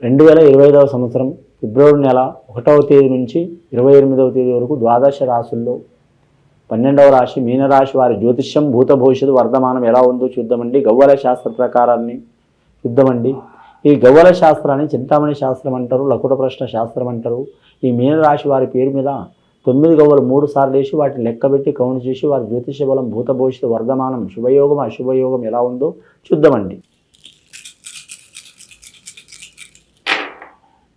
2025వ సంవత్సరం ఫిబ్రవరి నెల 1వ తేదీ నుంచి 28వ తేదీ వరకు ద్వాదశ రాశుల్లో 12వ రాశి మీనరాశి వారి జ్యోతిష్యం భూత భవిష్యత్తు వర్ధమానం ఎలా ఉందో చూద్దామండి. గవ్వల శాస్త్ర ప్రకారాన్ని చూద్దామండి. ఈ గవ్వల శాస్త్రాన్ని చింతామణి శాస్త్రం అంటారు, లకుట ప్రశ్న శాస్త్రం అంటారు. ఈ మీనరాశి వారి పేరు మీద 9 గవ్వలు 3 సార్లు వేసి వాటిని లెక్కబెట్టి కౌంట్ చేసి వారి జ్యోతిష బలం భూత భవిష్యత్తు వర్ధమానం శుభయోగం అశుభయోగం ఎలా ఉందో చూద్దామండి.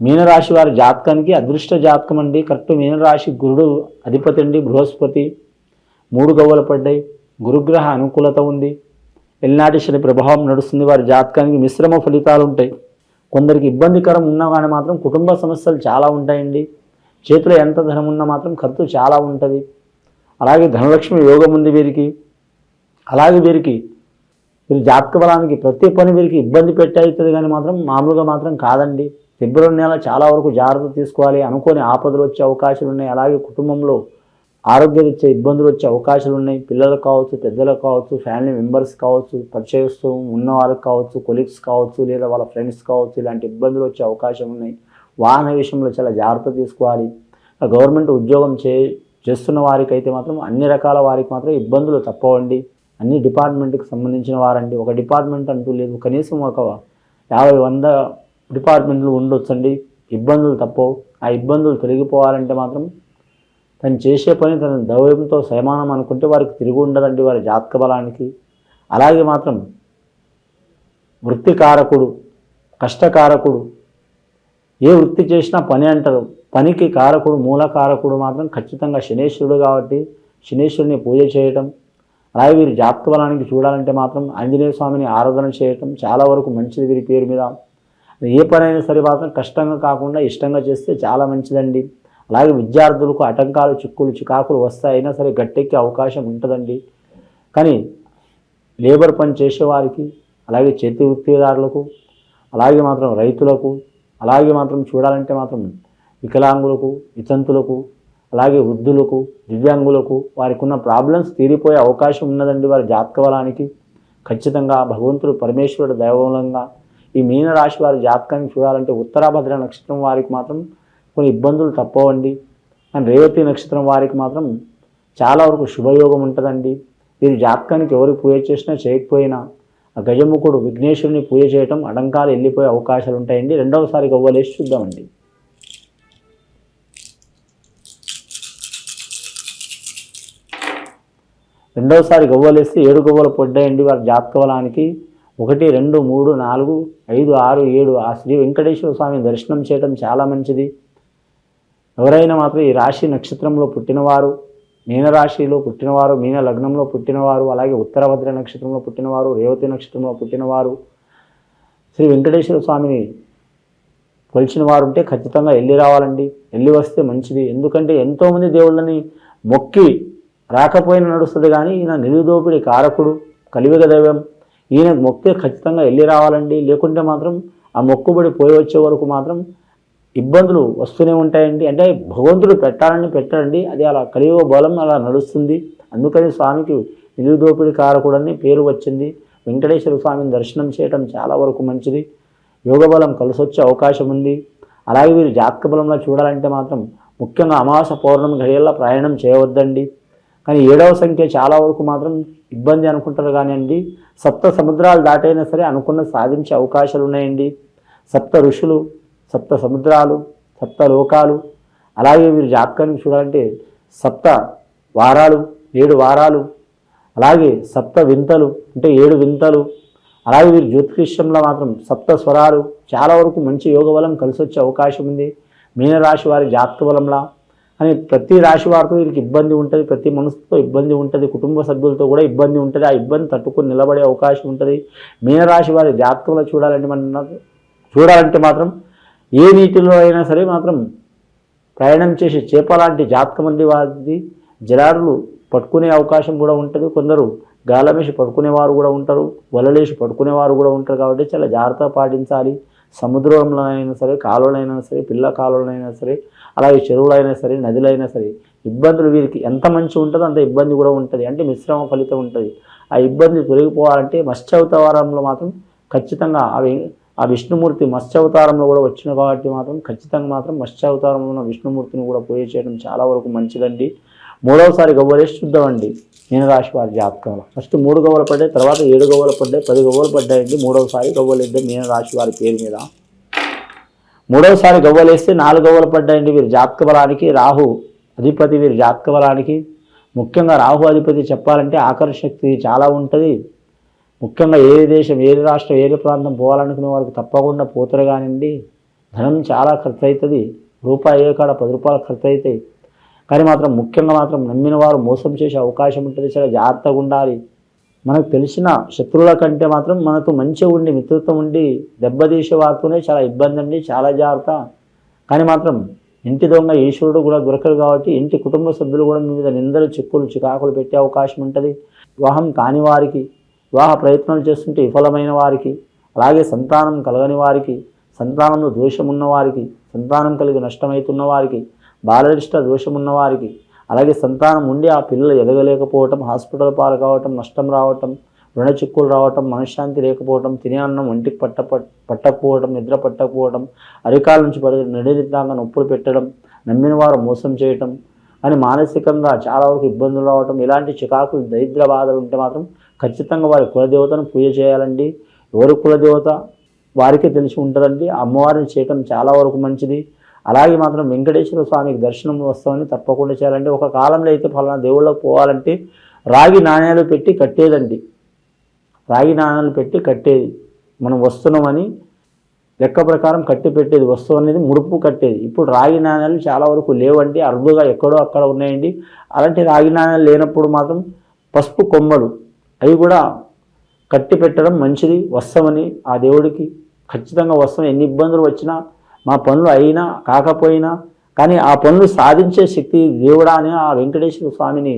మీనరాశి వారి జాతకానికి అదృష్ట జాతకం అండి. కరెక్ట్ మీనరాశి గురుడు అధిపతి అండి, బృహస్పతి 3 గవ్వలు పడ్డాయి. గురుగ్రహ అనుకూలత ఉంది. ఎల్నాటి శని ప్రభావం నడుస్తుంది. వారి జాతకానికి మిశ్రమ ఫలితాలు ఉంటాయి. కొందరికి ఇబ్బందికరం ఉన్నా కానీ మాత్రం కుటుంబ సమస్యలు చాలా ఉంటాయండి. చేతిలో ఎంత ధనం ఉన్నా మాత్రం ఖర్చు చాలా ఉంటుంది. అలాగే ధనలక్ష్మి యోగం ఉంది వీరికి. అలాగే వీరి జాతక బలానికి ప్రతి పని వీరికి ఇబ్బంది అవుతుంది కానీ మాత్రం మామూలుగా మాత్రం కాదండి. ఫిబ్రవరి నెల చాలా వరకు జాగ్రత్త తీసుకోవాలి. అనుకోని ఆపదలు వచ్చే అవకాశాలు ఉన్నాయి. అలాగే కుటుంబంలో ఆరోగ్యరీత్యా ఇబ్బందులు వచ్చే అవకాశాలు ఉన్నాయి. పిల్లలకు కావచ్చు, పెద్దలకు కావచ్చు, ఫ్యామిలీ మెంబర్స్ కావచ్చు, పరిచయస్తూ ఉన్నవాళ్ళకి కావచ్చు, కొలీగ్స్ కావచ్చు, లేదా వాళ్ళ ఫ్రెండ్స్ కావచ్చు, ఇలాంటి ఇబ్బందులు వచ్చే అవకాశం ఉన్నాయి. వాహన విషయంలో చాలా జాగ్రత్త తీసుకోవాలి. గవర్నమెంట్ ఉద్యోగం చేస్తున్న వారికి అయితే మాత్రం అన్ని రకాల వారికి మాత్రం ఇబ్బందులు తప్పవండి. అన్ని డిపార్ట్మెంట్కి సంబంధించిన వారండి. ఒక డిపార్ట్మెంట్ అంటూ లేదు, కనీసం ఒక 50-100 డిపార్ట్మెంట్లు ఉండొచ్చండి. ఇబ్బందులు తప్పవు. ఆ ఇబ్బందులు తొలగిపోవాలంటే మాత్రం తను చేసే పని తన దైవంతో సమానం అనుకుంటే వారికి తిరిగి ఉండదండి వారి జాతక బలానికి. అలాగే మాత్రం వృత్తికారకుడు, కష్టకారకుడు, ఏ వృత్తి చేసినా పని అంటారు. పనికి కారకుడు, మూలకారకుడు మాత్రం ఖచ్చితంగా శనేశ్వరుడు కాబట్టి శనేశ్వరుని పూజ చేయటం. అలాగే వీరి జాతక బలానికి చూడాలంటే మాత్రం ఆంజనేయ స్వామిని ఆరాధన చేయటం చాలా వరకు మంచిది. వీరి పేరు మీద ఏ పనైనా సరే మాత్రం కష్టంగా కాకుండా ఇష్టంగా చేస్తే చాలా మంచిదండి. అలాగే విద్యార్థులకు ఆటంకాలు, చిక్కులు, చికాకులు వస్తాయి. అయినా సరే గట్టెక్కే అవకాశం ఉంటుందండి. కానీ లేబర్ పని చేసేవారికి, అలాగే చేతి వృత్తిదారులకు, అలాగే మాత్రం రైతులకు, అలాగే మాత్రం చూడాలంటే మాత్రం వికలాంగులకు, వితంతులకు, అలాగే వృద్ధులకు, దివ్యాంగులకు వారికి ఉన్న ప్రాబ్లమ్స్ తీరిపోయే అవకాశం ఉన్నదండి వారి జాతక బలానికి. ఖచ్చితంగా భగవంతుడు పరమేశ్వరుడు దైవమూలంగా ఈ మీనరాశి వారి జాతకాన్ని చూడాలంటే ఉత్తరాభద్ర నక్షత్రం వారికి మాత్రం కొన్ని ఇబ్బందులు తప్పవండి. అండ్ రేవతి నక్షత్రం వారికి మాత్రం చాలా వరకు శుభయోగం ఉంటుందండి. వీరి జాతకానికి ఎవరు పూజ చేసినా చేయకపోయినా ఆ గజముఖుడు విఘ్నేశ్వరుని పూజ చేయటం అడంకాలు వెళ్ళిపోయే అవకాశాలు ఉంటాయండి. రెండవసారి గవ్వలేసి చూద్దామండి. రెండవసారి గవ్వలేస్తే 7 గవ్వలు పడ్డాయండి వారి జాతక బలానికి. 1, 2, 3, 4, 5, 6, 7 ఆ శ్రీ వెంకటేశ్వర స్వామిని దర్శనం చేయడం చాలా మంచిది. ఎవరైనా మాత్రం ఈ రాశి నక్షత్రంలో పుట్టినవారు, మీనరాశిలో పుట్టినవారు, మీన లగ్నంలో పుట్టినవారు, అలాగే ఉత్తరభద్ర నక్షత్రంలో పుట్టినవారు, రేవతి నక్షత్రంలో పుట్టినవారు శ్రీ వెంకటేశ్వర స్వామిని కొలిచిన వారు ఉంటే ఖచ్చితంగా వెళ్ళి రావాలండి. వెళ్ళి వస్తే మంచిది. ఎందుకంటే ఎంతోమంది దేవుళ్ళని మొక్కి రాకపోయినా నడుస్తుంది. కానీ ఈయన నిలుదోపిడి కారకుడు, కలియుగ దైవం. ఈయన మొక్కితే ఖచ్చితంగా వెళ్ళి రావాలండి. లేకుంటే మాత్రం ఆ మొక్కుబడి పోయి వచ్చే వరకు మాత్రం ఇబ్బందులు వస్తూనే ఉంటాయండి. అంటే భగవంతుడు పెట్టాలని పెట్టండి, అది అలా కలియుగ బలం అలా నడుస్తుంది. అందుకని స్వామికి నిలుదోపిడి కారకుడని పేరు వచ్చింది. వెంకటేశ్వర స్వామిని దర్శనం చేయడం చాలా వరకు మంచిది. యోగ బలం కలిసొచ్చే అవకాశం ఉంది. అలాగే వీరు జాతక బలంలో చూడాలంటే మాత్రం ముఖ్యంగా అమావాస్య పౌర్ణమి ఘడియల్లో ప్రయాణం చేయవద్దండి. కానీ 7వ సంఖ్య చాలా వరకు మాత్రం ఇబ్బంది అనుకుంటారు. కానివ్వండి 7 సముద్రాలు దాటైనా సరే అనుకున్న సాధించే అవకాశాలు ఉన్నాయండి. 7 ఋషులు, 7 సముద్రాలు, 7 లోకాలు. అలాగే వీరు జాతకానికి చూడాలంటే 7 వారాలు, 7 వారాలు, అలాగే 7 వింతలు అంటే 7 వింతలు. అలాగే వీరు జ్యోతిష్యంలో మాత్రం 7 స్వరాలు చాలా వరకు మంచి యోగ బలం కలిసి వచ్చే అవకాశం ఉంది. మీనరాశి వారి జాతక బలంలా అని ప్రతి రాశి వారితో వీరికి ఇబ్బంది ఉంటుంది. ప్రతి మనసుతో ఇబ్బంది ఉంటుంది. కుటుంబ సభ్యులతో కూడా ఇబ్బంది ఉంటుంది. ఆ ఇబ్బంది తట్టుకొని నిలబడే అవకాశం ఉంటుంది. మీనరాశి వారి జాతకంలో చూడాలంటే మాత్రం ఏ నీటిలో అయినా సరే మాత్రం ప్రయాణం చేసి చేపలాంటి జాతకం అండి వారిది. జలారులు పట్టుకునే అవకాశం కూడా ఉంటుంది. కొందరు గాలమేసి పడుకునేవారు కూడా ఉంటారు, వలలేసి పడుకునేవారు కూడా ఉంటారు. కాబట్టి చాలా జాగ్రత్త పాటించాలి. సముద్రంలో అయినా సరే, కాలువలైనా సరే, పిల్ల కాలువలైనా సరే, అలాగే చెరువులైనా సరే, నదులైనా సరే ఇబ్బందులు వీరికి ఎంత మంచి ఉంటుందో అంత ఇబ్బంది కూడా ఉంటుంది. అంటే మిశ్రమ ఫలితం ఉంటుంది. ఆ ఇబ్బంది తొలగిపోవాలంటే మత్స్యావతారంలో మాత్రం ఖచ్చితంగా ఆ విష్ణుమూర్తి మత్స్యావతారంలో కూడా వచ్చిన కాబట్టి మాత్రం ఖచ్చితంగా మాత్రం మత్స్యావతారంలో ఉన్న విష్ణుమూర్తిని కూడా పూజ చేయడం చాలా వరకు మంచిదండి. మూడవసారి గవ్వలేసి చూద్దామండి మీనరాశి వారి జాతకంలో. ఫస్ట్ 3 గవ్వలు పడ్డాయి, తర్వాత 7 గవ్వలు పడ్డాయి, 10 గవ్వలు పడ్డాయండి. మూడవసారి గవ్వలేద్దాం మీనరాశి వారి పేరు మీద. మూడవసారి గవ్వలేస్తే 4 గవ్వలు పడ్డాయండి. వీరి జాతక బలానికి రాహు అధిపతి, వీరి జాతక బలానికి ముఖ్యంగా రాహు అధిపతి చెప్పాలంటే ఆకర్షణ శక్తి చాలా ఉంటుంది. ముఖ్యంగా ఏ దేశం, ఏ రాష్ట్రం, ఏ ప్రాంతం పోవాలనుకునే వారికి తప్పకుండా పోతారు. కానివ్వండి, ధనం చాలా ఖర్చు అవుతుంది. రూపాయి ఏ కాడ 10 రూపాయలు ఖర్చు అవుతాయి. కానీ మాత్రం ముఖ్యంగా మాత్రం నమ్మిన వారు మోసం చేసే అవకాశం ఉంటుంది. చాలా జాగ్రత్తగా ఉండాలి. మనకు తెలిసిన శత్రువుల కంటే మాత్రం మనకు మంచిగా ఉండి మిత్రత్వం ఉండి దెబ్బతీసే వారితోనే చాలా ఇబ్బంది అండి, చాలా జాగ్రత్త. కానీ మాత్రం ఇంటి దొంగ ఈశ్వరుడు కూడా దొరకరు కాబట్టి ఇంటి కుటుంబ సభ్యులు కూడా మీ మీద నిందలు, చిక్కులు, చికాకులు పెట్టే అవకాశం ఉంటుంది. వివాహం కాని వారికి, వివాహ ప్రయత్నాలు చేస్తుంటే విఫలమైన వారికి, అలాగే సంతానం కలగని వారికి, సంతానంలో దోషం ఉన్నవారికి, సంతానం కలిగి నష్టమవుతున్న వారికి, బాలరిష్ట దోషం ఉన్నవారికి, అలాగే సంతానం ఉండి ఆ పిల్లలు ఎదగలేకపోవటం, హాస్పిటల్ పాలు కావటం, నష్టం రావటం, రుణ చిక్కులు రావటం, మనశ్శాంతి లేకపోవటం, తినే అన్నం ఒంటికి పట్టకపోవడం, నిద్ర పట్టకపోవడం, అరికాల నుంచి నడిదాకా నొప్పులు పెట్టడం, నమ్మిన వారు మోసం చేయటం అని మానసికంగా చాలా వరకు ఇబ్బందులు రావటం, ఇలాంటి చికాకులు, దరిద్ర బాధలు ఉంటే మాత్రం ఖచ్చితంగా వారి కులదేవతను పూజ చేయాలండి. ఎవరి కులదేవత వారికి తెలిసి ఉంటుందండి. అమ్మవారిని చేయటం చాలా వరకు మంచిది. అలాగే మాత్రం వెంకటేశ్వర స్వామికి దర్శనం వస్తామని తప్పకుండా చేయాలండి. ఒక కాలంలో అయితే ఫలానా దేవుళ్ళకు పోవాలంటే రాగి నాణ్యాలు పెట్టి కట్టేదండి. రాగి నాణ్యాలు పెట్టి కట్టేది. మనం వస్తున్నామని లెక్క ప్రకారం కట్టి పెట్టేది. వస్తువు అనేది ముడుపు కట్టేది. ఇప్పుడు రాగి నాణ్యాలు చాలా వరకు లేవండి, అరుదుగా ఎక్కడో అక్కడ ఉన్నాయండి. అలాంటి రాగి నాణ్యాలు లేనప్పుడు మాత్రం పసుపు కొమ్మలు అవి కూడా కట్టి పెట్టడం మంచిది. వస్తామని ఆ దేవుడికి ఖచ్చితంగా వస్తాం. ఎన్ని ఇబ్బందులు వచ్చినా, మా పనులు అయినా కాకపోయినా కానీ ఆ పనులు సాధించే శక్తి దేవుడా అని ఆ వెంకటేశ్వర స్వామిని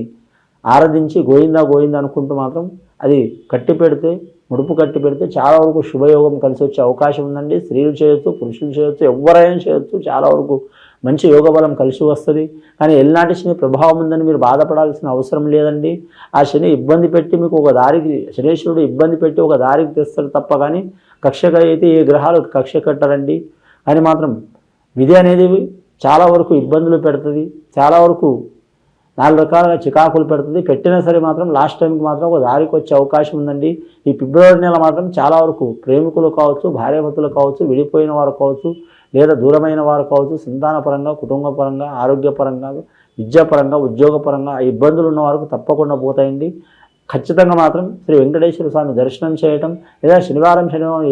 ఆరాధించి గోయిందా గోయిందా అనుకుంటూ మాత్రం అది కట్టి పెడితే, ముడుపు కట్టి పెడితే చాలా వరకు శుభయోగం కలిసి వచ్చే అవకాశం ఉందండి. స్త్రీలు చేయొచ్చు, పురుషులు చేయొచ్చు, ఎవరైనా చేయొచ్చు. చాలా వరకు మంచి యోగ బలం కలిసి వస్తుంది. కానీ ఎల్నాటి శని ప్రభావం ఉందని మీరు బాధపడాల్సిన అవసరం లేదండి. ఆ శని ఇబ్బంది పెట్టి మీకు ఒక దారికి, శనేశ్వరుడు ఇబ్బంది పెట్టి ఒక దారికి తెస్తారు తప్ప కానీ కక్షగా అయితే ఏ గ్రహాలు కక్ష కట్టరండి. కానీ మాత్రం విధి అనేది చాలా వరకు ఇబ్బందులు పెడుతుంది, చాలా వరకు 4 రకాలుగా చికాకులు పెడుతుంది. పెట్టినా సరే మాత్రం లాస్ట్ టైంకి మాత్రం ఒక దారికి వచ్చే అవకాశం ఉందండి. ఈ ఫిబ్రవరి నెల మాత్రం చాలా వరకు ప్రేమికులు కావచ్చు, భార్యాభర్తలు కావచ్చు, విడిపోయిన వారు కావచ్చు, లేదా దూరమైన వారు కావచ్చు, సంతానపరంగా, కుటుంబపరంగా, ఆరోగ్యపరంగా, విద్యాపరంగా, ఉద్యోగపరంగా ఇబ్బందులు ఉన్న వారికి తప్పకుండా పోతాయండి. ఖచ్చితంగా మాత్రం శ్రీ వెంకటేశ్వర స్వామి దర్శనం చేయటం, లేదా శనివారం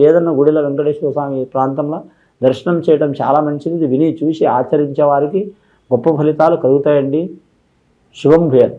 ఏదన్నా గుడిలో వెంకటేశ్వర స్వామి ప్రాంతంలో దర్శనం చేయడం చాలా మంచిది. ఇది విని చూసి ఆచరించే వారికి గొప్ప ఫలితాలు కలుగుతాయండి. శుభం భూయాత్.